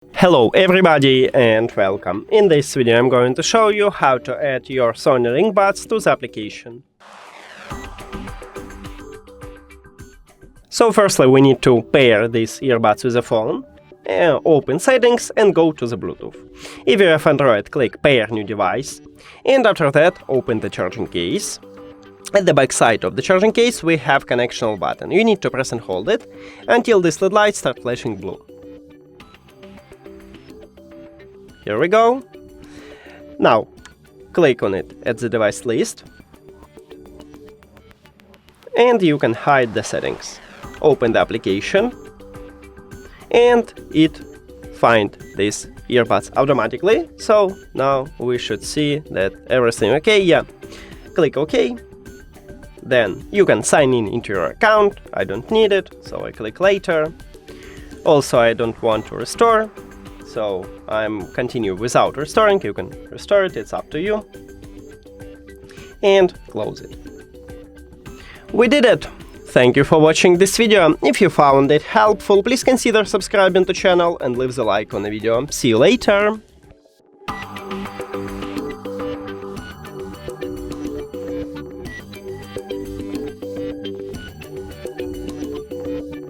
Hello everybody and welcome. In this video I'm going to show you how to add your Sony LinkBuds to the application. So firstly we need to pair these earbuds with the phone, open settings and go to the Bluetooth. If you have Android, click pair new device, and after that open the charging case. At the back side of the charging case we have connection button. You need to press and hold it until this LED light starts flashing blue. Here we go. Now, click on it at the device list, and you can hide the settings. Open the application, and it finds these earbuds automatically. So now we should see that everything okay. Yeah, click OK. Then you can sign in into your account. I don't need it, so I click later. Also, I don't want to restore, so I'm continue without restoring. You can restore it, it's up to you. And close it. We did it! Thank you for watching this video. If you found it helpful, please consider subscribing to the channel and leave the like on the video. See you later!